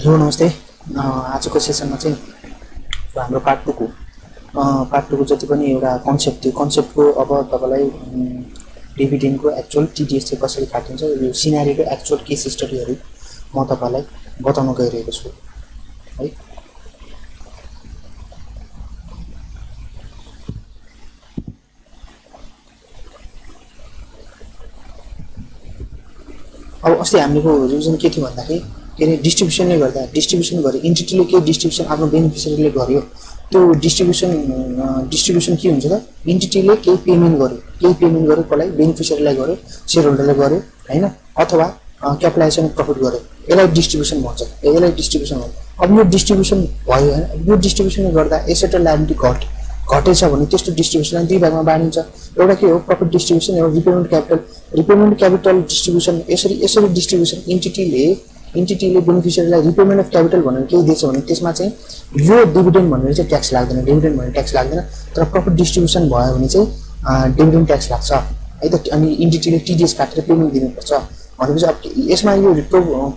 Hello नमस्ते। आजको सेसनमा चाहिँ हाम्रो पार्ट 2 को जति पनि एउटा कन्सेप्ट थियो, कन्सेप्टको अब तपाईलाई डिभिडेन्डको एक्चुअल टिडिएस चाहिँ कसरी काटिन्छ यो सिनारीको एक्चुअल केस स्टडीहरू म तपाईलाई बताउन गइरहेको छु है। अब अस्ति हामीको रिभिजन के थियो भन्दाखेरि के अरे डिस्ट्रिब्युसनले गर्दा डिस्ट्रिब्युसन गरे एन्टिटीले के डिस्ट्रिब्युसन आफ्नो बेनिफिसियरीले गर्यो त्यो डिस्ट्रिब्युसन के हुन्छ त एन्टिटीले केही पेमेन्ट गर्यो कसलाई बेनिफिसियरीलाई गर्यो शेयर होल्डरले गर्यो हैन अथवा क्यापिटलाइजेसन प्रफिट गर्यो यसलाई डिस्ट्रिब्युसन भन्छ। यसलाई डिस्ट्रिब्युसन भन्छ। अब यो डिस्ट्रिब्युसन भयो हैन यो डिस्ट्रिब्युसनले गर्दा एसेट र लायबिलिटी घटेछ भने त्यस्तो डिस्ट्रिब्युसनलाई दुई भागमा बाँडिन्छ। एउटा के हो प्रफिट डिस्ट्रिब्युसन एउटा रिपेमेन्ट क्यापिटल डिस्ट्रिब्युसन। यसरी डिस्ट्रिब्युसन एन्टिटीले बेनिफिसियरीलाई रिपेमेन्ट अफ क्यापिटल भनेर केही दिएछ भने त्यसमा चाहिँ यो डिभिडेन्ड भनेर चाहिँ ट्याक्स लाग्दैन, डिभिडेन्ड भनेर ट्याक्स लाग्दैन। तर प्रफिट डिस्ट्रिब्युसन भयो भने चाहिँ डिभिडेन्ड ट्याक्स लाग्छ है त। अनि एन्टिटीले टिडिएस काटेर पेमेन्ट दिनुपर्छ भनेपछि अब यसमा यो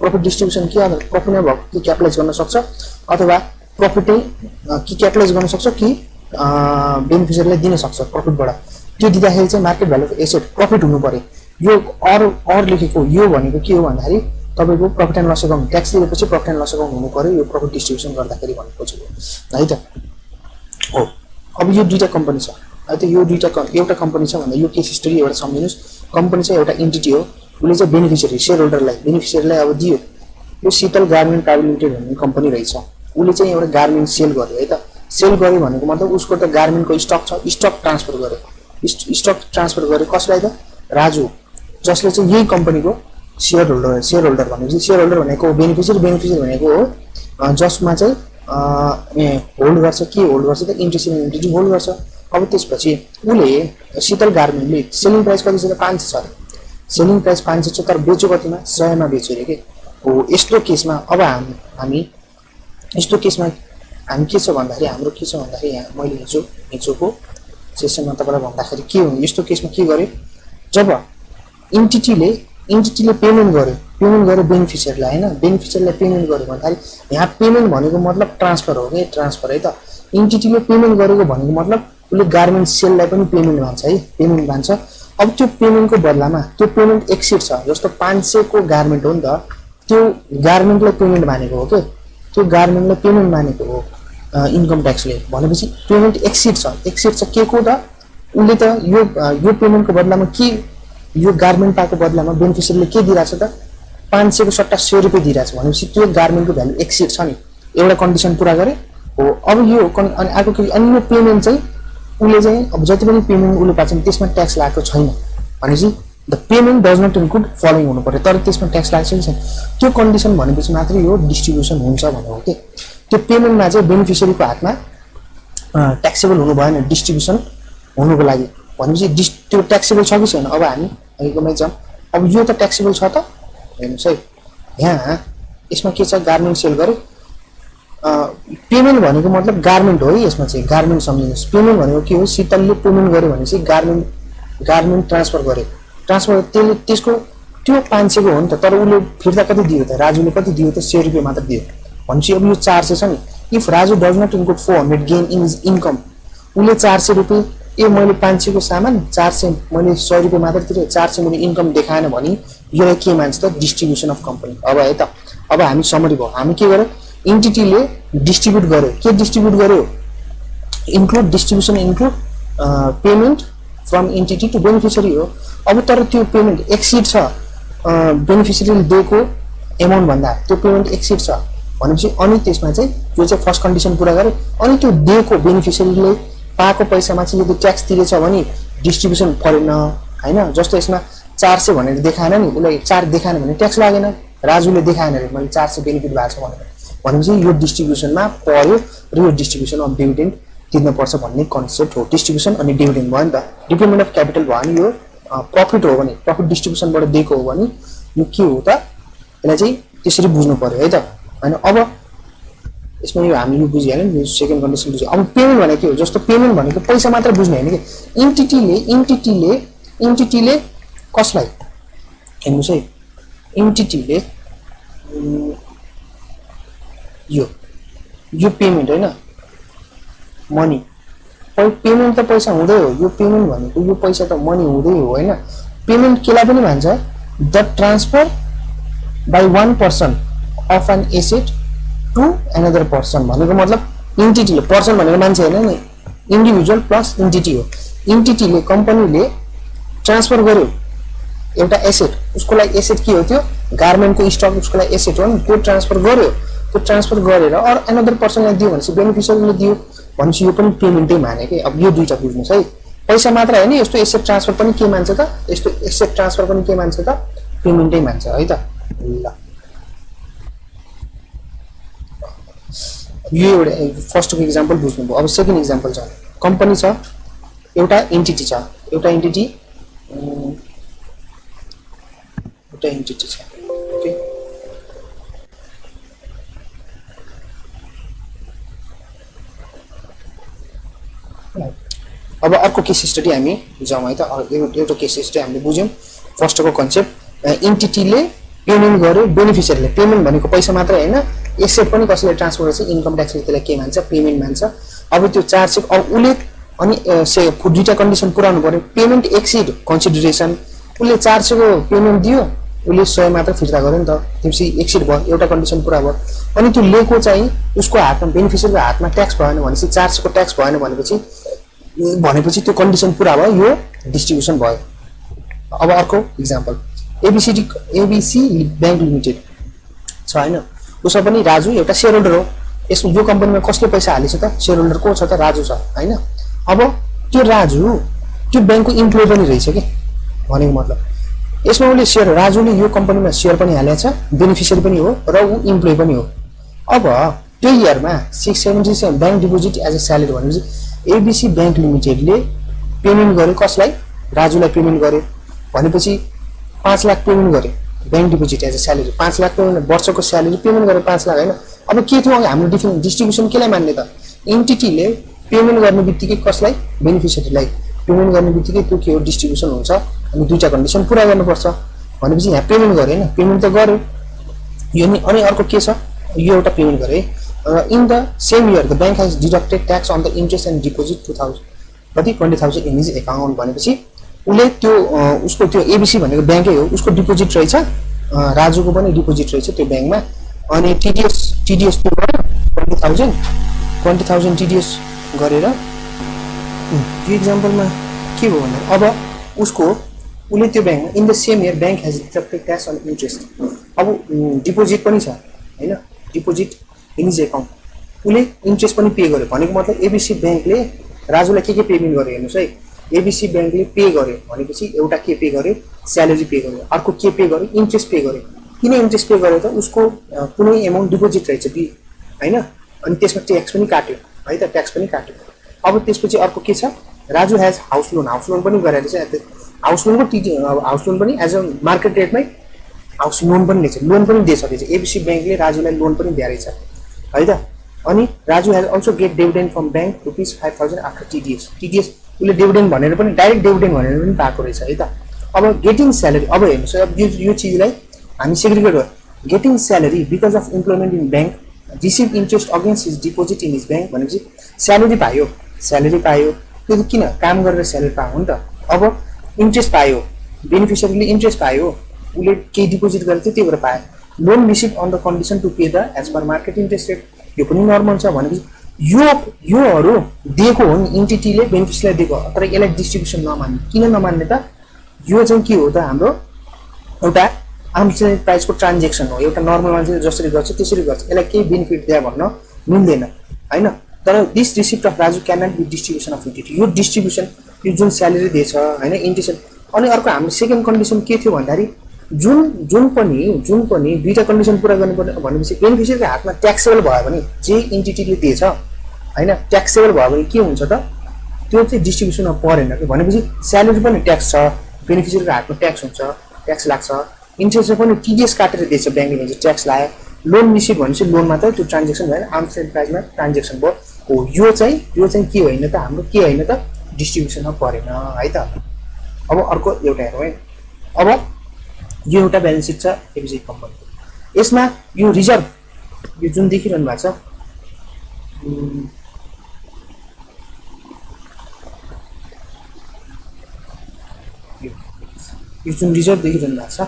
प्रफिट डिस्ट्रिब्युसन के अब प्रफिट नै भएको कि क्यापिटलाइज गर्न सक्छ अथवा प्रफिटै कि क्यापिटलाइज गर्न सक्छ कि बेनिफिसियरीलाई दिन सक्छ प्रफिटबाट। त्यो दिँदाखेरि चाहिँ market value of asset profit हुनु पर्यो। यो अर लेखेको यो भनेको के हो भन्दाखेरि तपाईको profit and loss account tax दिएपछि प्रफिट एन्ड लस अकाउन्ट हुनु पर्यो यो प्रफिट डिस्ट्रिब्युसन गर्दाखेरि भनेको चाहिँ है त। हो अब यो दुईटा कम्पनी छ है त। यो एउटा कम्पनी छ भन्दा यो केस स्टडी एउटा सम्झिनुस्। कम्पनी चाहिँ एउटा एन्टिटी हो, उसले चाहिँ बेनिफिसियरी शेयर होल्डरलाई अब दियो। यो शीतल गार्मेन्ट प्राइभेट लिमिटेड भन्ने कम्पनी रहेछ। उसले चाहिँ एउटा गार्मेन्ट सेल गर्यो है त। सेल गर्यो भनेको मतलब उसको त गार्मेन्टको स्टक छ, स्टक ट्रान्सफर गर्यो कसलाई त राजु, जसले चाहिँ यही कम्पनीको शेयर होल्डर भनेपछि शेयर होल्डर भनेको बेनिफिसियरी भनेको हो जसमा चाहिँ होल्ड गर्छ। के होल्ड गर्छ त एन्टिटी होल्ड गर्छ। अब त्यसपछि उले शीतल गार्मेन्टले सेलिङ प्राइस कति छ त 500 छ। सेलिङ प्राइस 500 छ तर बेच्यो कतिमा 100 मा बेच्यो रे के हो। यस्तो केसमा अब हामी के छ भन्दाखेरि हाम्रो के छ भन्दाखेरि यहाँ मैले हिजोको सेसनमा तपाईलाई भन्दाखेरि के हो यस्तो केसमा के गर्यो जब एन्टिटीले पेमेन्ट गर्यो बेनिफिसियरीलाई हैन बेनिफिसियरीलाई पेमेन्ट गर्यो भन्दाखेरि यहाँ पेमेन्ट भनेको मतलब ट्रान्सफर हो के ट्रान्सफर है त। एन्टिटीले पेमेन्ट गरेको भनेको मतलब उले गार्मेन्ट सेललाई पनि पेमेन्ट मान्छ। अब त्यो पेमेन्टको बदलामा त्यो पेमेन्ट एक्सिड छ जस्तो 500 को गार्मेन्ट हो नि त त्यो गार्मेन्टलाई पेमेन्ट मानेको हो के त्यो गार्मेन्टलाई पेमेन्ट मानेको हो इन्कम ट्याक्सले भनेपछि पेमेन्ट एक्सिड छ के को त उले त यो पेमेन्टको बदलामा के यो गार्मेन्ट पाएको बदलामा बेनिफिसियरीले के दिइराछ त 500 को सट्टा 100 रुपैयाँ दिइराछ भनेपछि त्यो गार्मेन्टको भ्यालु एक्सिड छ नि। एउटा कन्डिसन पूरा गरे हो। अब यो अनि अर्को के अनि यो पेमेन्ट चाहिँ उले चाहिँ अब जति पनि पेमेन्ट उले पाछ त्यसमा ट्याक्स लागेको छैन भनेपछि the payment does not include following हुनु पर्यो तर त्यसमा ट्याक्स लाग्छ कि छैन त्यो कन्डिसन भनेपछि मात्र यो डिस्ट्रिब्युसन हुन्छ भनेको हो के। त्यो पेमेन्टमा चाहिँ बेनिफिसियरीको हातमा ट्याक्सेबल हुनु भएन डिस्ट्रिब्युसन हुनुको लागि भनेपछि त्यो ट्याक्सेबल छ कि छैन। अब हामी अहिलेकोमै जाम। अब यो त ट्याक्सेबल छ त हेर्नुस् है। यहाँ यसमा के छ गार्मेन्ट सेल गर्यो पेमेन्ट भनेको मतलब गार्मेन्ट हो है। यसमा चाहिँ गार्मेन्ट सम्झिनुस्। पेमेन्ट भनेको के हो शीतलले पेमेन्ट गर्यो भनेपछि गार्मेन्ट ट्रान्सफर त्यसको त्यो 500 को हो नि त तर उले फिर्ता कति दियो त राजुले कति दियो त 100 रुपैयाँ मात्र दियो भनेपछि अब यो 400 छ नि। If Raju does not include 400 gain in his income उले 400 रुपैयाँ मैले 500 को सामान 400 मैले 100 रुपैयाँ मात्र तिरे 400 मैले इन्कम देखाएन भने यो के मान्छ त डिस्ट्रिब्युसन अफ कम्पनी। अब है त अब हामी समरी भयो। हामी के गर्यो एन्टिटीले डिस्ट्रिब्युट गर्यो के डिस्ट्रिब्युट गर्यो distribution include payment from entity to beneficiary हो। अब तर त्यो पेमेन्ट एक्सिड छ बेनिफिसियरीले दिएको एमाउन्ट भन्दा त्यो पेमेन्ट एक्सिड छ भनेपछि अनि त्यसमा चाहिँ यो चाहिँ फर्स्ट कन्डिसन पूरा गर्यो। अनि त्यो दिएको बेनिफिसियरीले पाएको पैसामा चाहिँ यदि ट्याक्स तिरेछ भने डिस्ट्रिब्युसन परेन हैन। जस्तो यसमा 400 भनेर देखाएन नि उले 4 देखाएन भने ट्याक्स लागेन। राजुले देखाएन रे मैले 400 बेनिफिट भएको छ भनेपछि यो डिस्ट्रिब्युसनमा पर्यो र यो डिस्ट्रिब्युसन अफ डिभिडेन्ड तिर्न पर्छ भन्ने कन्सेप्ट हो। डिस्ट्रिब्युसन अनि डिभिडेन्ड भयो नि त। रिपेमेन्ट अफ क्यापिटल भयो नि यो प्रफिट हो भने प्रफिट डिस्ट्रिब्युसनबाट दिएको हो भने यो के हो त यसलाई चाहिँ त्यसरी बुझ्नु पर्यो है त हैन। अब यसमा यो हामी यो बुझिहाल्यो नि सेकेन्ड कन्डिसन बुझ्यो। अब पेमेन्ट भनेको के हो जस्तो पेमेन्ट भनेको पैसा मात्र बुझ्ने हैन के एन्टिटीले कसलाई हेर्नुस् है एन्टिटीले यो पेमेन्ट होइन, मनी। पेमेन्ट त पैसा हुँदै हो, यो पेमेन्ट भनेको यो पैसा त मनी हुँदै हो होइन। पेमेन्ट केलाई पनि भन्छ, the transfer by one person of an asset to another person भनेको मतलब इन्टिटीले, पर्सन भनेको मान्छे होइन नि, इन्डिभिजुअल प्लस इन्टिटी हो। इन्टिटीले, कम्पनीले ट्रान्सफर गर्यो एउटा एसेट, उसको लागि एसेट के हो त्यो गार्मेन्टको स्टक, उसको लागि एसेट हो नि, त्यो ट्रान्सफर गर्यो, त्यो ट्रान्सफर गरेर अरू एनदर पर्सनलाई दियो भनेपछि बेनिफिसियरीले दियो भनेपछि यो पनि पेमेन्टै माने कि। अब यो दुईटा बुझ्नुहोस् है, पैसा मात्र होइन, यस्तो एसेट ट्रान्सफर पनि के मान्छ त, यस्तो एसेट ट्रान्सफर पनि के मान्छ त, पेमेन्टै मान्छ है त। ल यो एउटा फर्स्टको इक्जाम्पल बुझ्नुभयो। अब सेकेन्ड इक्जाम्पल छ, कम्पनी छ, एउटा इन्टिटी छ, एउटा इन्टिटी छ ओके। अब अर्को केस स्टडी हामी जाउँ है त। एउटा केस स्टडी हामीले बुझ्यौँ फर्स्टको कन्सेप्ट, इन्टिटीले पेमेन्ट गर्यो बेनिफिसियरीले, पेमेन्ट भनेको पैसा मात्रै होइन, एसेट पनि कसैले ट्रान्सफर गर्छ, इन्कम ट्याक्सले त्यसलाई के मान्छ, पेमेन्ट मान्छ। अब त्यो चार्ज चेक, अब उसले अनि दुईटा कन्डिसन पुऱ्याउनु पर्यो, पेमेन्ट एक्सिड कन्सिडरेसन, उसले 400 को पेमेन्ट दियो, उसले 100 मात्र फिर्ता गर्यो नि त, त्यसपछि एक्सिड भयो, एउटा कन्डिसन पुरा भयो। अनि त्यो लिएको चाहिँ उसको हातमा, बेनिफिसियरीको हातमा ट्याक्स भएन भनेपछि, 400 को ट्याक्स भएन भनेपछि त्यो कन्डिसन पुरा भयो, यो डिस्ट्रिब्युसन भयो। अब अर्को इक्जाम्पल, एबिसी ब्याङ्क लिमिटेड छ होइन, उसमा पनि राजु एउटा सेयर होल्डर हो। यसमा यो कम्पनीमा कसले पैसा हालेछ त, सेयर होल्डर को छ त, राजु छ होइन। अब त्यो राजु त्यो ब्याङ्कको इम्प्लोइ पनि रहेछ कि, भनेको मतलब यसमा उसले सेयर, राजुले यो कम्पनीमा सेयर पनि हालेछ, बेनिफिसियरी पनि हो र ऊ इम्प्लोइ पनि हो। अब त्यो इयरमा 677 bank deposit as a salary भनेपछि एबिसी ब्याङ्क लिमिटेडले पेमेन्ट गर्यो कसलाई, राजुलाई पेमेन्ट गर्यो भनेपछि 5 लाख पेमेन्ट गर्यो bank deposit as a salary, 5 lakh payment, वर्षको स्यालेरी पेमेन्ट गर्यो 5 लाख होइन। अब के थियो हाम्रो डिस्ट्रिब्युसन केलाई मान्ने त, इन्टिटीले पेमेन्ट गर्ने बित्तिकै कसलाई, बेनिफिसियरीलाई पेमेन्ट गर्ने बित्तिकै त्यो के हो, डिस्ट्रिब्युसन हुन्छ। अनि दुईटा कन्डिसन पुरा गर्नुपर्छ भनेपछि यहाँ पेमेन्ट गर्यो होइन, पेमेन्ट त गर्यो यो नि। अनि अर्को के छ, यो एउटा पेमेन्ट गरे, in the same year the bank has deducted tax on the interest and deposit 20,000 in his account भनेपछि उसले त्यो उसको त्यो एबिसी भनेको ब्याङ्कै हो, उसको डिपोजिट रहेछ, राजुको पनि डिपोजिट रहेछ त्यो ब्याङ्कमा। अनि टिडिएस त्यो गर्यो 20,000 टिडिएस गरेर त्यो इक्जाम्पलमा के भयो भन्दा अब उसले त्यो ब्याङ्कमा in the same year bank has deducted tax on interest, अब डिपोजिट पनि छ होइन, डिपोजिट इन हिज एकाउन्ट, उसले इन्ट्रेस्ट पनि पे गर्यो भनेको मतलब एबिसी ब्याङ्कले राजुलाई के पेमेन्ट गर्यो हेर्नुहोस् है, एबिसी ब्याङ्कले पे गर्यो भनेपछि एउटा के पे गर्यो, स्यालेरी पे गर्यो, अर्को के पे गर्यो, इन्ट्रेस्ट पे गर्यो। किन इन्ट्रेस्ट पे गर्यो त, उसको कुनै एमाउन्ट डिपोजिट रहेछ होइन, अनि त्यसमा ट्याक्स पनि काट्यो है त, ट्याक्स पनि काट्यो। अब त्यसपछि अर्को के छ, राजु हेज हाउस लोन पनि गरेर चाहिँ हाउस लोन पनि as a market रेटमै house loan पनि लिएछ, लोन पनि दिइसकेछ, एबिसी ब्याङ्कले राजुलाई लोन पनि दिएछ है त। अनि Raju has also get dividend from bank ₹5,000 after TDS, उसले डिभिडेन्ड भनेर पनि, डाइरेक्ट डिभिडेन्ड भनेर पनि पाएको रहेछ है त। अब गेटिङ स्यालेरी, अब हेर्नुहोस् अब यो चिजलाई हामी सेग्रिगेट गर्यो, getting salary because of employment in bank, receive interest against his deposit in his bank भनेपछि स्यालेरी पायो, त्यो किन काम गरेर स्यालेरी पायो हो नि त। अब इन्ट्रेस्ट पायो, बेनिफिसियरीले इन्ट्रेस्ट पायो, उसले केही डिपोजिट गरेर चाहिँ त्यही भएर पायो। Loan receive on the condition to pay the as per market interest rate, यो पनि नर्मल छ भनेपछि योहरू दिएको हो नि, इन्टिटीले बेनिफिसियरीलाई दिएको, तर यसलाई डिस्ट्रिब्युसन नमान्ने, किन नमान्ने त, यो चाहिँ के हो त, हाम्रो एउटा आर्म्स प्राइसको ट्रान्जेक्सन हो, एउटा नर्मल मान्छेले जसरी गर्छ त्यसरी गर्छ, यसलाई केही बेनिफिट दिए भन्न मिल्दैन होइन। तर this receipt of Raju can not be distribution of entity, यो डिस्ट्रिब्युसन, यो जुन स्यालेरी दिएछ होइन इन्टिटी। अनि अर्को हाम्रो सेकेन्ड कन्डिसन के थियो भन्दाखेरि जुन पनि दुईटा कन्डिसन पुरा गर्नुपर्ने भनेपछि बेनिफिसियरीको हातमा ट्याक्सेबल भयो भने, जे इन्टिटीले दिएछ होइन ट्याक्सेबल भयो भने के हुन्छ त, त्यो चाहिँ डिस्ट्रिब्युसनमा परेन कि, भनेपछि स्यालेरी पनि ट्याक्स छ, बेनिफिसियरीको हातमा ट्याक्स हुन्छ, ट्याक्स लाग्छ, इन्ट्रेस्ट पनि टिडिएस काटेर दिएछ ब्याङ्कले भने ट्याक्स लाग्यो, लोन रिसिभ भनेपछि लोन मात्रै त्यो ट्रान्जेक्सन भएन, आर्म्स रेट प्राइसमा ट्रान्जेक्सन भयो हो, यो चाहिँ के होइन त, हाम्रो के होइन त, डिस्ट्रिब्युसनमा परेन है त। अब अर्को एउटा हेरौँ है, अब यो एउटा ब्यालेन्स सिट छ एबिसी कम्पनीको, यसमा यो रिजर्भ यो जुन देखिरहनु भएको छ यो जुन रिजर्भ देखिरहनु भएको छ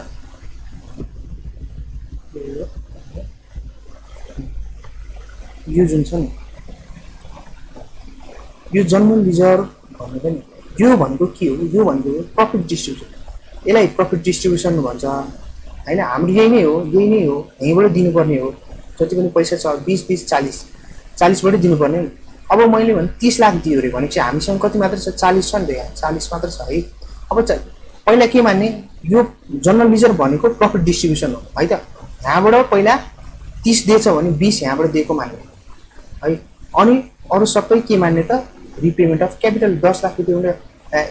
यो जुन छ नि यो जनरल रिजर्भ भनेको नि यो भनेको के हो यो भनेको प्रफिट डिस्ट्रिब्युसन यसलाई प्रफिट डिस्ट्रिब्युसन भन्छ हैन हाम्रो यही नै हो यहीँबाट दिनुपर्ने हो जति पनि पैसा छ 20 20 40 40 बाट दिनुपर्ने नि अब मैले भने 30 लाख दियो रे भनेपछि हामीसँग कति मात्र छ 40 छ नि त यहाँ 40 मात्र छ है अब पहिला के मान्ने यो जनरल रिजर्भ भनेको प्रफिट डिस्ट्रिब्युसन हो है त यहाँबाट पहिला 30 दिएछ भने 20 यहाँबाट दिएको मान्ने है अनि अरु सबै के मान्ने त रिपेमेन्ट अफ क्यापिटल 10 लाख रुपैयाँ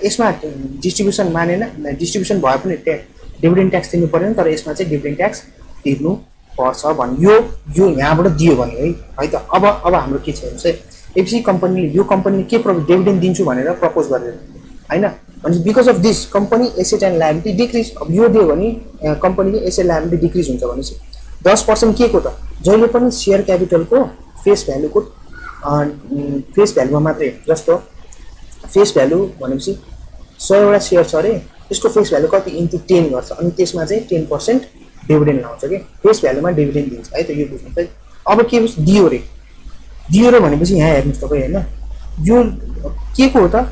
यसमा डिस्ट्रिब्युसन मानेन डिस्ट्रिब्युसन भए पनि डिभिडेन्ड ट्याक्स तिर्नु पर्दैन तर यसमा चाहिँ डिभिडेन्ड ट्याक्स तिर्नु पर्छ भन्ने यो यहाँबाट दियो भने है त अब हाम्रो के छ भने चाहिँ एफसी कम्पनीले यो कम्पनीले के डिभिडेन्ड दिन्छु भनेर प्रपोज गरेर हैन अनि because of this company asset and liability decrease अब यो दियो भने कम्पनीको एसेट लायबिलिटी डिक्रिज हुन्छ भनेपछि 10% के को त जहिले पनि शेयर क्यापिटलको फेस भ्यालुको फेस भ्यालुमा मात्रै जस्तो फेस भ्यालु भनेपछि 100 वटा शेयर छ रे त्यसको फेस भ्यालु कति इन्टु 10 गर्छ अनि त्यसमा चाहिँ 10% डिभिडेन्ड आउँछ के फेस भ्यालुमा डिभिडेन्ड दिन्छ है त यो बुझ्नु चाहिँ अब के दियो रे भनेपछि यहाँ हेर्नुस् तपाई हैन यो के को हो त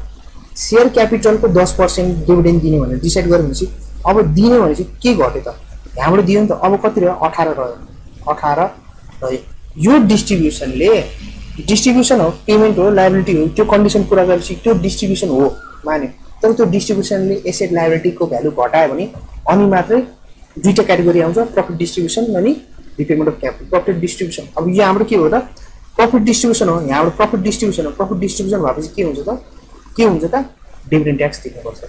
शेयर क्यापिटलको 10% डिभिडेन्ड दिने भनेर डिसाइड गर्यो भनेपछि अब दिने भनेपछि के घट्यो त यहाँबाट दियो नि त अब कति रह्यो 18 रह्यो 18 रह्यो यो डिस्ट्रिब्युसन हो पेमेन्ट हो लायबिलिटी हो त्यो कन्डिसन पुरा गरेपछि त्यो डिस्ट्रिब्युसन हो माने तर त्यो डिस्ट्रिब्युसनले एसेट लायबिलिटीको भ्यालु घटायो भने अनि मात्रै दुईटा क्याटेगोरी आउँछ प्रफिट डिस्ट्रिब्युसन अनि repayment of capital profit distribution अब यो हाम्रो के हो त प्रफिट डिस्ट्रिब्युसन हो यहाँबाट प्रफिट डिस्ट्रिब्युसन भएपछि के हुन्छ त डिभिडेन्ड ट्याक्स तिर्नुपर्छ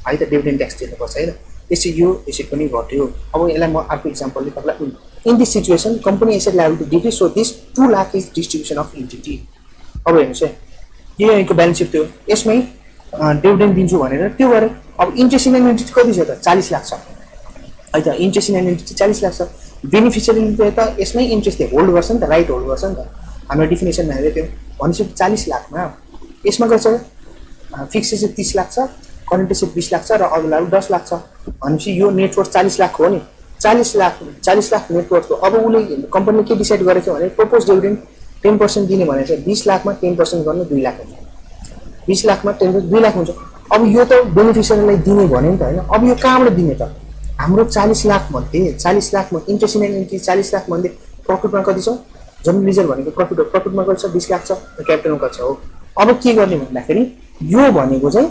है त डिभिडेन्ड ट्याक्स तिर्नुपर्छ हैन यसै यो यसै पनि घट्यो अब यसलाई म अर्को एक्जाम्पलले तपाईलाई in this situation company asset liability decrease so this 2 lakh is distribution of entity अब हेर्नुस् है यो यहाँको ब्यालेन्स सिट थियो यसमै डिभिडेन्ड दिन्छु भनेर त्यो गरे अब इन्ट्रेस्ट इन एन्टिटी कति छ त 40 लाख छ है त इन्ट्रेस्ट इन एन्टिटी 40 लाख छ बेनिफिसियरीले त यसमै इन्ट्रेस्ट होल्ड गर्छ नि त राइट होल्ड गर्छ नि त हाम्रो डेफिनेसनमा हेर्दै थियो भनेपछि 40 लाखमा यसमा गर्छ फिक्स एसेट 30 लाख छ करेन्ट एसेट 20 लाख छ र अरूलाई 10 लाख छ भनेपछि यो नेटवर्थ 40 लाख हो नि 40 लाख नेटवर्थको अब उले कम्पनीले के डिसाइड गरेको भने प्रपोज डिभिडेन्ड 10% दिने भने चाहिँ 20 लाखमा 10% गर्ने 2 लाख हुन्छ 20 लाखमा 10% 2 लाख हुन्छ अब यो त बेनिफिसियरीलाई दिने भने नि त हैन अब यो कहाँबाट दिने त हाम्रो 40 लाख मध्ये 40 लाखमा इन्ट्रेस्ट इन एन्टिटी 40 लाख मध्ये प्रफिटमा कति छ जनरल रिजर्भ भनेको प्रफिटमा कति छ 20 लाख छ र क्यापिटलमा कति छ हो अब के गर्ने भन्दाखेरि यो भनेको चाहिँ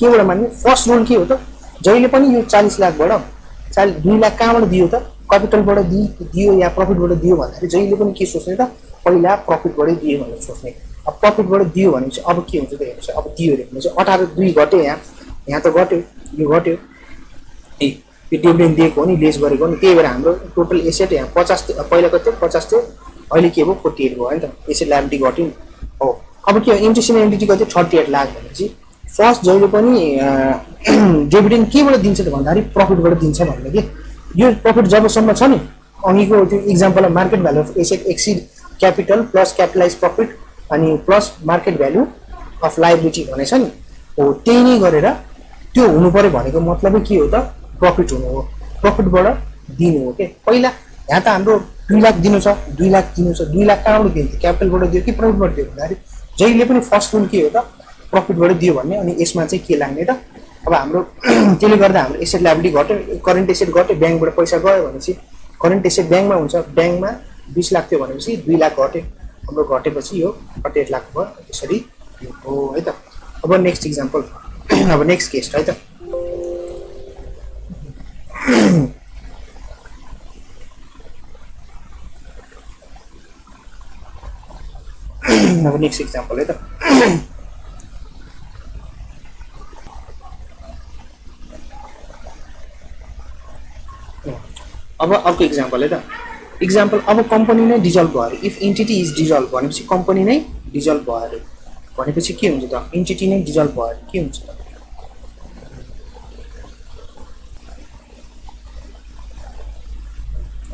केबाट मान्ने फर्स्ट रुल के हो त जहिले पनि यो 40 लाखबाट 2 लाख कहाँबाट दियो त क्यापिटलबाट दियो या प्रफिटबाट दियो भन्दाखेरि जहिले पनि के सोच्ने त पहिला प्रफिटबाटै दियो भनेर सोच्ने अब प्रफिटबाट दियो भनेपछि अब के हुन्छ त हेर्नुस् अब दियो रे भनेपछि 18 2 घट्यो यहाँ त घट्यो यो घट्यो यो डिभिडेन्ड दिएको हो नि लेस गरेको हो नि त्यही भएर हाम्रो टोटल एसेट यहाँ 50 पहिला कति 50 थियो अहिले के भयो 48 भयो हैन त एसेट लायबिलिटी घट्यो नि हो अब के इन्ट्रेस्ट इन एन्टिटी कति 38 लाख भनेपछि फर्स्ट जहिले पनि डिभिडेन्ड केबाट दिन्छ त भन्दाखेरि प्रफिटबाट दिन्छ भन्ने के यो प्रफिट जबसम्म छ नि अघिको त्यो एक्जाम्पलमा market value of asset exceed capital plus capitalise profit अनि plus market value of liability भनेछ नि हो त्यही नै गरेर त्यो हुनु पर्यो भनेको मतलबै के हो त प्रफिट हुनु हो प्रफिटबाट दिनु हो के पहिला यहाँ त हाम्रो 2 लाख दिनु छ 2 लाख दिनु छ 2 लाख कहाँबाट दिन्छ क्यापिटलबाट दियो कि प्रफिटबाट दियो भन्दाखेरि जहिले पनि फर्स्ट रुल के हो त प्रफिटबाट दियो भन्ने अनि यसमा चाहिँ के लाग्ने त अब हाम्रो त्यसले गर्दा हाम्रो एसेट लायबिलिटी घट्यो करेन्ट एसेट घट्यो ब्याङ्कबाट पैसा गयो भनेपछि करेन्ट एसेट ब्याङ्कमा हुन्छ ब्याङ्कमा 20 लाख थियो भनेपछि 2 लाख घट्यो हाम्रो घटेपछि यो 48 लाख भयो त्यसरी हो है त अब नेक्स्ट एक्जाम्पल अब नेक्स्ट केस है त अब नेक्स्ट एक्जाम्पल है त अब अर्को एक्जाम्पल है त एक्जाम्पल अब कम्पनी नै डिजल्भ भयो इफ एन्टिटी इज डिजल्भ भनेपछि कम्पनी नै डिजल्भ भयो भनेपछि के हुन्छ त एन्टिटी नै डिजल्भ भयो के हुन्छ त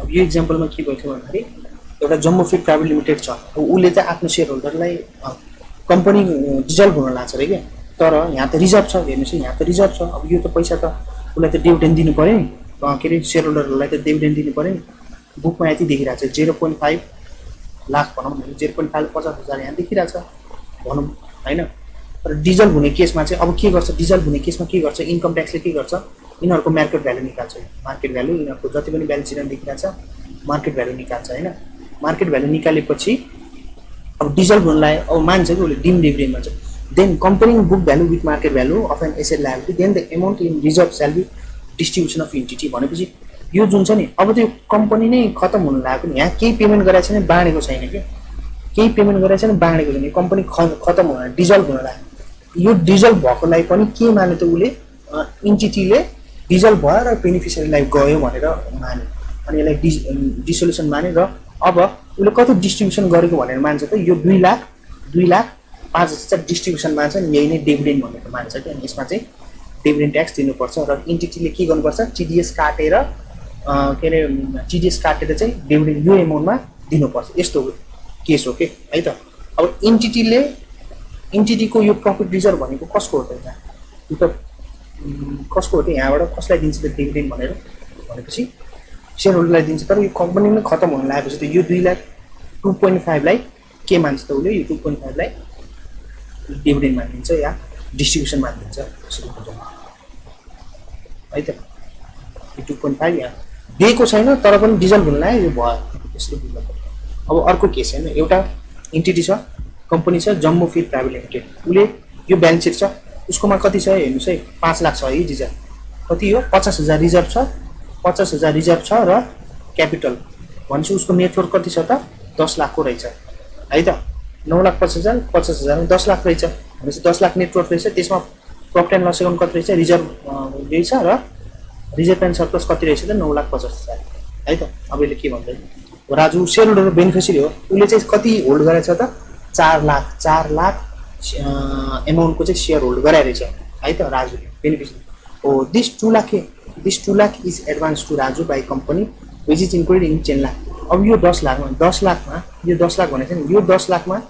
अब यो एक्जाम्पलमा के भयो भन्दाखेरि एउटा जम्बो फिड प्राइभेट लिमिटेड छ, उसले चाहिँ आफ्नो सेयर होल्डरलाई कम्पनी डिजल्भ हुन लाग्छ अरे क्या, तर यहाँ त रिजर्भ छ, हेर्नुहोस् यहाँ त रिजर्भ छ। अब यो त पैसा त उसलाई त डिभिडेन्ड दिनु पऱ्यो नि, के अरे सेयर होल्डरहरूलाई त डिभिडेन्ड दिनु पऱ्यो नि। बुकमा यति देखिरहेको छ 0.5 लाख भनौँ भने 0.5 50,000 यहाँ देखिरहेको छ भनौँ होइन। तर डिजल्भ हुने केसमा चाहिँ अब के गर्छ, डिजल्भ हुने केसमा के गर्छ, इन्कम ट्याक्सले के गर्छ, यिनीहरूको मार्केट भ्यालु निकाल्छ। मार्केट भ्यालु यिनीहरूको जति पनि ब्यालेन्स सिटमा देखिरहेको छ मार्केट भ्यालु निकाल्छ होइन। मार्केट भ्यालु निकालेपछि अब डिजल्भ हुनलाई अब मान्छ कि उसले डिम डिभिडेन्ड भन्छ। Then comparing book value with market value of an asset liability then the amount in reserve shall be distribution of entity. भनेपछि यो जुन छ नि अब त्यो कम्पनी नै खतम हुन लागेको नि, यहाँ केही पेमेन्ट गराएको छैन, बाँडेको छैन कि केही पेमेन्ट गराएको छैन, बाँडेको छैन, कम्पनी खतम हुन डिजल्भ हुन लाग्यो। यो डिजल्भ भएकोलाई पनि के मान्यो त उसले, इन्टिटीले डिजल्भ भयो र बेनिफिसियरीलाई गयो भनेर मान्यो, अनि यसलाई डिसोल्युसन मान्यो। र अब उसले कति डिस्ट्रिब्युसन गरेको भनेर मान्छ त, यो 2,05,000 डिस्ट्रिब्युसन मान्छ नि, यही नै डिभिडेन्ड भनेर मान्छ कि। अनि यसमा चाहिँ डिभिडेन्ड ट्याक्स दिनुपर्छ र इन्टिटीले के गर्नुपर्छ, टिडिएस काटेर के अरे टिडिएस काटेर चाहिँ डिभिडेन्ड यो एमाउन्टमा दिनुपर्छ। यस्तो केस हो कि है त। अब इन्टिटीको यो प्रफिट रिजर्भ भनेको कसको हो त, यहाँ यो त कसको हो त, यहाँबाट कसलाई दिन्छ त डिभिडेन्ड भनेर भनेपछि सेयर होल्डरलाई दिन्छ। तर यो कम्पनी नै खतम हुन लागेपछि त यो 2,02.5 लाई के मान्छ त उसले, यो 2.5 लाई डिभिडेन्ड मानिदिन्छ या डिस्ट्रिब्युसन मानिदिन्छ यसरी बुझ्नु है त। यो 2.5 यहाँ दिएको छैन तर पनि डिजल्भ हुन लाग्यो, यो भयो यसरी बुझ्नु पर्छ। अब अर्को केस होइन, एउटा इन्टिटी छ, कम्पनी छ जम्बो फिड प्राइभेट लिमिटेड, उसले यो ब्यालेन्स सिट छ, उसकोमा कति छ हेर्नुहोस् है, 5 लाख छ है रिजर्भ, कति हो 50,000 रिजर्भ छ, 50,000 रिजर्भ छ र क्यापिटल भनेपछि उसको नेटवर्क कति छ त 10 लाखको रहेछ है त। 9,50,000 50,000 10 लाख रहेछ भनेपछि 10 लाख नेटवर्क रहेछ। त्यसमा प्रफिट एन्ड लस एकाउन्ट कति रहेछ, रिजर्भ रहेछ र रिजर्भ एन्ड सर्प्लस कति रहेछ त 9,50,000 है त। अब यसले के भन्दै, राजु सेयर होल्डर बेनिफिसियरी हो, उसले चाहिँ कति होल्ड गरेछ त 4 लाख एमाउन्टको चाहिँ सेयर होल्ड गराइरहेछ है त राजुले बेनिफिसियरी हो। This 2 lakh is advance to Raju by company which is included in 10 lakh. अब यो 10 लाखमा यो 10 लाख भनेको छ नि, यो 10 लाखमा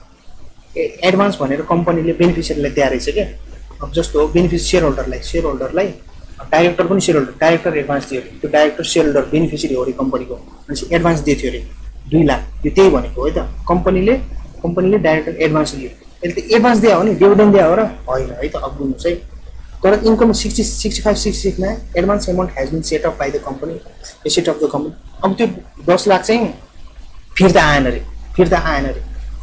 एडभान्स भनेर कम्पनीले बेनिफिसियरीलाई दिएर रहेछ क्या। अब जस्तो सेयर होल्डरलाई डाइरेक्टर पनि सेयर होल्डर, डाइरेक्टर एडभान्स दियो, त्यो डाइरेक्टर सेयर होल्डर बेनिफिसियरी हो अरे कम्पनीको, भनेपछि एडभान्स दिएको थियो अरे 2 लाख, यो त्यही भनेको हो है त। कम्पनीले डाइरेक्टर एडभान्स दियो, यसले त एडभान्स दियो हो नि, डिभिडेन्ड दियो हो र होइन है त। अब बुझ्नुहोस् है, तर इन्कम 65-66 मा advance amount has been set up by the company asset of the company. अब त्यो 10 लाख चाहिँ फिर्ता आएन अरे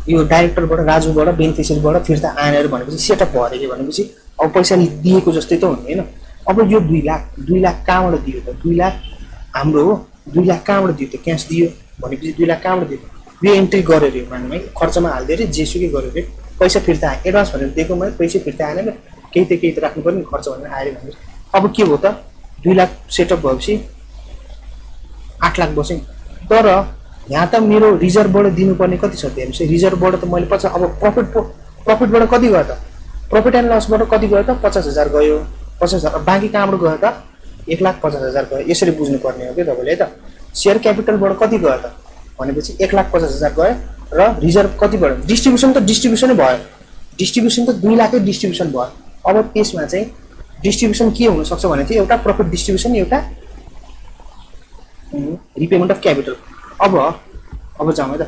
यो डाइरेक्टरबाट राजुबाट बेनिफिसियरीबाट फिर्ता आएन अरे भनेपछि सेटअप भयो अरे भनेपछि अब पैसा दिएको जस्तै त हुने होइन। अब यो 2 लाख कहाँबाट दियो त, 2 लाख हाम्रो हो, 2 लाख कहाँबाट दियो त, क्यास दियो भनेपछि 2 लाख कहाँबाट दियो, यो एन्ट्री गर्यो अरे मानौँ है, खर्चमा हालिदियो अरे जेसुकै गर्यो अरे, पैसा फिर्ता आयो, एडभान्स भनेर दिएको मैले पैसा फिर्ता आएन, केही त राख्नु पर्ने खर्च भनेर आयो भने अब के हो त 2 लाख सेटअप भएपछि 8 लाख बस्यो। तर यहाँ त मेरो रिजर्भबाट दिनुपर्ने कति छ हेर्नुहोस्, रिजर्भबाट त मैले पछि अब प्रफिटबाट कति गयो त, प्रफिट एन्ड लसबाट कति गयो त 50,000 गयो, 50,000 बाँकी कहाँबाट गयो त 1,50,000 गयो। यसरी बुझ्नुपर्ने हो कि तपाईँले त। सेयर क्यापिटलबाट कति गयो त भनेपछि 1,50,000 गयो र रिजर्भ कति भयो, डिस्ट्रिब्युसनै भयो, डिस्ट्रिब्युसन त 2 लाखै डिस्ट्रिब्युसन भयो। अब त्यसमा चाहिँ डिस्ट्रिब्युसन के हुनसक्छ भने चाहिँ एउटा प्रफिट डिस्ट्रिब्युसन, एउटा रिपेमेन्ट अफ क्यापिटल। अब जाउँ है त।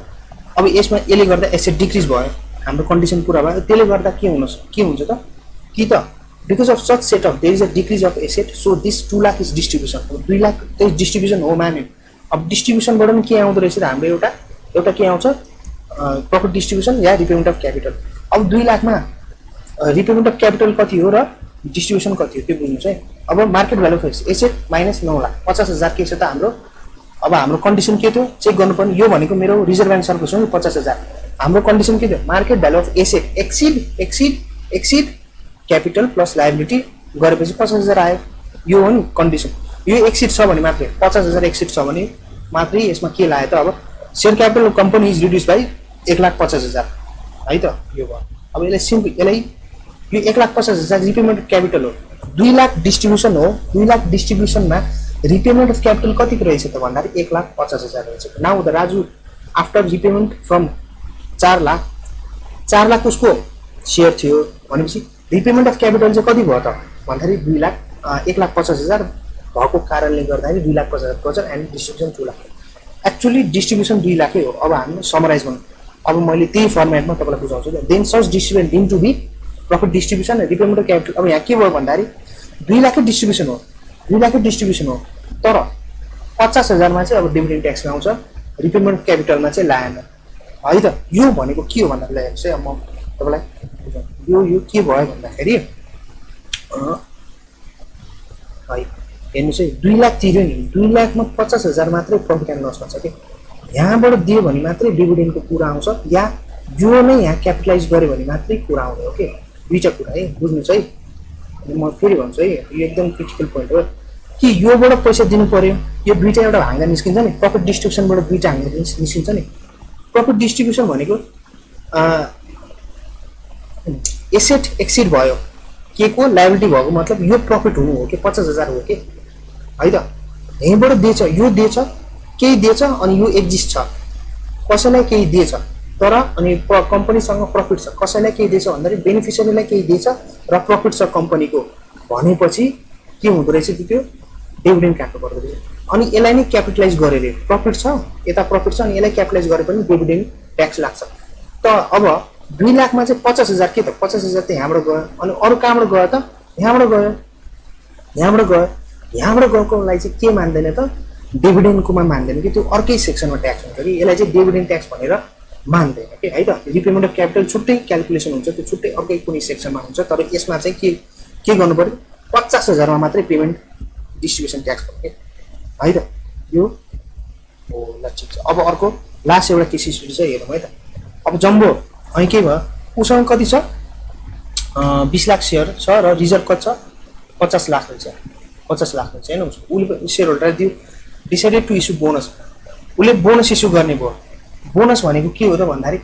अब यसमा यसले गर्दा एसेट डिक्रिज भयो, हाम्रो कन्डिसन पुरा भयो, त्यसले गर्दा के हुन्छ त कि त because of such set of there is a decrease of asset so this 2 lakh is distribution. 2 lakh चाहिँ डिस्ट्रिब्युसन हो मान्यो। अब डिस्ट्रिब्युसनबाट पनि के आउँदो रहेछ त हाम्रो एउटा के आउँछ profit distribution yeah repayment of capital. अब 2 लाखमा रिपेमेन्ट अफ क्यापिटल कति हो र डिस्ट्रिब्युसन कति हो त्यो बुझ्नुहोस् है। अब market value fix asset minus 9 lakh 50,000 के छ त हाम्रो। अब हाम्रो कन्डिसन के थियो चेक गर्नुपर्ने, यो भनेको मेरो रिजर्भ एन्ड सर्प्लस हो नि 50,000। हाम्रो कन्डिसन के थियो, market value of asset exceed capital plus liability गरेपछि 50,000 आयो, यो हो नि कन्डिसन। यो एक्सिड छ भने मात्रै 50,000 एक्सिड छ भने मात्रै यसमा के लाग्यो त, अब share capital company is reduce by 1,50,000 है त, यो भयो। अब यसलाई यो 1,50,000 रिपेमेन्ट अफ क्यापिटल हो, 2 लाख डिस्ट्रिब्युसन हो, 2 लाख डिस्ट्रिब्युसनमा रिपेमेन्ट अफ क्यापिटल कतिको रहेछ त भन्दाखेरि 1,50,000 रहेछ। Now the Raju after repayment from 4 lakh 4 lakh उसको सेयर थियो भनेपछि रिपेमेन्ट अफ क्यापिटल चाहिँ कति भयो त भन्दाखेरि 1,50,000 भएको कारणले गर्दाखेरि 2,50,000 and distribution 2 lakh actually distribution 2 लाखै हो। अब हामी समराइज गर्नु अब मैले त्यही फर्मेटमा तपाईँलाई बुझाउँछु then such distribution deem to be profit distribution repayment of capital. अब यहाँ के भयो भन्दाखेरि 2 लाखै डिस्ट्रिब्युसन हो 2 लाखै डिस्ट्रिब्युसन हो तर 50,000मा चाहिँ अब डिभिडेन्ड ट्याक्स आउँछ रिपेमेन्ट अफ क्यापिटलमा चाहिँ लाएन है त। यो भनेको के हो भन्दाखेरि हेर्नुहोस् है म तपाईँलाई बुझाउँछु यो के भयो भन्दाखेरि है हेर्नुहोस् है 2 लाख तिर्यो नि 2 लाखमा 50,000 मात्रै प्रफिट एन्ड लसमा छ कि यहाँबाट दियो भने मात्रै डिभिडेन्डको कुरा आउँछ या यो नै यहाँ क्यापिटलाइज गर्यो भने मात्रै कुरा आउने हो कि दुईवटा कुरा है बुझ्नुहोस् है। म फेरि भन्छु है यो एकदम क्रिटिकल पोइन्ट हो कि योबाट पैसा दिनु पर्यो यो दुईवटा एउटा हाँगा निस्किन्छ नि प्रफिट डिस्ट्रिब्युसनबाट दुईवटा हाँगा निस्किन्छ नि। प्रफिट डिस्ट्रिब्युसन भनेको एसेट एक्सिड भयो के को लायबिलिटी भएको मतलब यो प्रफिट हुनु हो कि 50,000 हो कि है त। यहीँबाट दिएछ यो दिएछ केही दिएछ अनि यो एक्जिस्ट छ कसैलाई केही दिएछ तर अनि कम्पनीसँग प्रफिट छ कसैलाई केही दिएछ भन्दाखेरि बेनिफिसियरीलाई केही दिएछ र प्रफिट छ कम्पनीको भनेपछि के हुँदो रहेछ त्यो डिभिडेन्ड काट्नु पर्दो रहेछ। अनि यसलाई नै क्यापिटलाइज गरेर प्रफिट छ यता प्रफिट छ अनि यसलाई क्यापिटलाइज गरे पनि डिभिडेन्ड ट्याक्स लाग्छ। त अब 2 लाखमा चाहिँ 50,000 के त 50,000 त यहाँबाट गयो अनि अरू कहाँबाट गयो त यहाँबाट गएकोलाई चाहिँ के मान्दैन त डिभिडेन्डकोमा मान्दैन कि त्यो अर्कै सेक्सनमा ट्याक्स हुन्छ कि यसलाई चाहिँ डिभिडेन्ड ट्याक्स भनेर मान्दैन कि है त। रिपेमेन्ट अफ क्यापिटल छुट्टै क्यालकुलेसन हुन्छ त्यो छुट्टै अर्कै कुनै सेक्सनमा हुन्छ तर यसमा चाहिँ के गर्नु पर्यो 50,000मा मात्रै पेमेन्ट डिस्ट्रिब्युसन ट्याक्स भयो है त यो हो ल ठिक छ। अब अर्को लास्ट एउटा केस स्टडी छ हेरौँ है त। अब जम्बो अनि के भयो उसँग कति छ 20 लाख सेयर छ र रिजर्भ कति छ 50 लाख रहेछ 50 लाख रहेछ हैन उसले सेयर होल्डर दियो डिसाइडेड टु इस्यु बोनस उसले बोनस इस्यु गर्ने भयो। बोनस भनेको के हो त भन्दाखेरि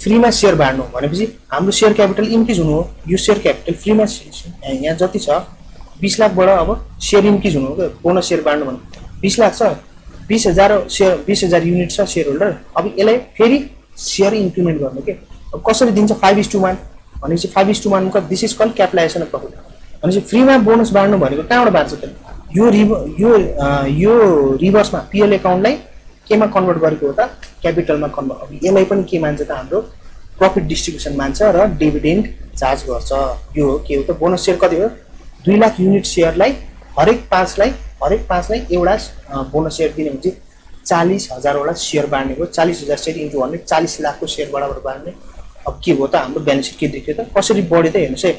फ्रीमा सेयर बाँड्नु भनेपछि हाम्रो सेयर क्यापिटल इन्क्रिज हुनु हो यो सेयर क्यापिटल फ्रीमा यहाँ जति छ 20 लाखबाट अब सेयर इन्क्रिज हुनु हो क्या बोनस सेयर बाँड्नु भने 20 लाख छ 20,000 सेयर 20,000 युनिट छ सेयर होल्डर अब यसलाई फेरि सेयर इन्क्रिमेन्ट गर्नु के अब कसरी दिन्छ 5:1 भनेपछि 5:1 को this is call capitalization of profit भनेपछि फ्रीमा बोनस बाँड्नु भनेको कहाँबाट बाँड्छ त यो रिभर्समा पीएल एकाउन्टलाई केमा कन्भर्ट गरेको हो त क्यापिटलमा कन्भर्ट। अब यसलाई पनि के मान्छ त हाम्रो प्रफिट डिस्ट्रिब्युसन मान्छ र डिभिडेन्ड चार्ज गर्छ। यो के हो त बोनस सेयर कति हो 2 लाख युनिट सेयरलाई हरेक 5लाई एउटा बोनस सेयर दिने हुन्छ 40,000 वटा सेयर बाँड्ने भयो 40,000 सेयर इन्टु 100 40 लाखको सेयर बराबर बाँड्ने। अब के भयो त हाम्रो ब्यालेन्स सिट के देख्यो त कसरी बढ्यो त हेर्नुहोस् है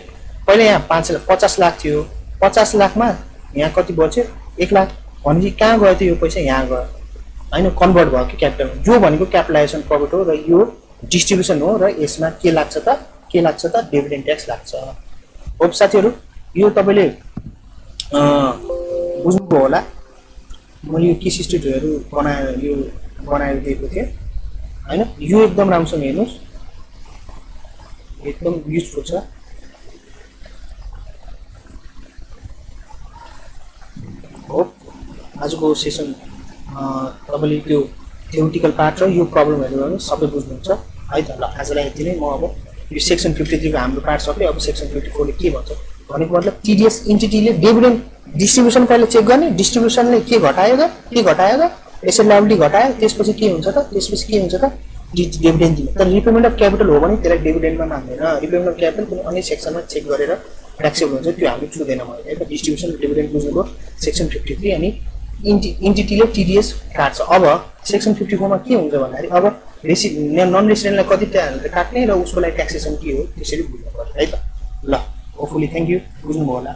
पहिला यहाँ 50 लाख थियो 50 लाखमा यहाँ कति बच्यो 1 लाख भनेपछि कहाँ गयो त यो पैसा यहाँ गयो हैन कन्भर्ट भयो कि क्यापिटल जो भनेको क्यापिटलाइजेसन प्रफिट हो र यो डिस्ट्रिब्युसन हो र यसमा के लाग्छ त डिभिडेन्ड ट्याक्स लाग्छ। होप साथीहरु यो तपाईले बुझ्नुभयो होला मैले यो केस स्टडीहरु बनाएर दिएको थिएँ हैन यो एकदम राम्रोसँग हेर्नुस् एकदम युजफुल छ। होप आजको सेसन तपाईले त्यो थ्योरिटिकल पार्ट र यो प्रब्लमहरु पनि सबै बुझ्नुहुन्छ है त। ल आजलाई यति नै म अब यो सेक्सन 53 को हाम्रो पार्ट सके अब सेक्सन 54 ले के भन्छ भनेको मतलब टीडीएस एन्टिटीले डिभिडेन्ड डिस्ट्रिब्युसन पहिले चेक गर्ने डिस्ट्रिब्युसनले के घटायो त एसेट लायबिलिटी घटायो त्यसपछि के हुन्छ त डिभिडेन्ड दिने। तर रिपेमेन्ट अफ क्यापिटल हो भने त्यसलाई डिभिडेन्डमा मान्दैन रिपेमेन्ट अफ क्यापिटल कुनै अन्य सेक्सनमा चेक गरेर ट्याक्सेबल हुन्छ त्यो हामीले छुदैन मैले है त। डिस्ट्रिब्युसन डिभिडेन्ड बुझ्नुको सेक्सन 53 अनि एन्टिटीले टीडीएस काट्छ। अब सेक्सन 54 मा के हुन्छ भन्दाखेरि अब नन रेसिडेन्टलाई कति काट्ने र उसको लागि ट्याक्सेसन के हो त्यसरी बुझ्नु पर्छ है त। ल होपफुली थ्यांक यू बुझ्नुभयो होला।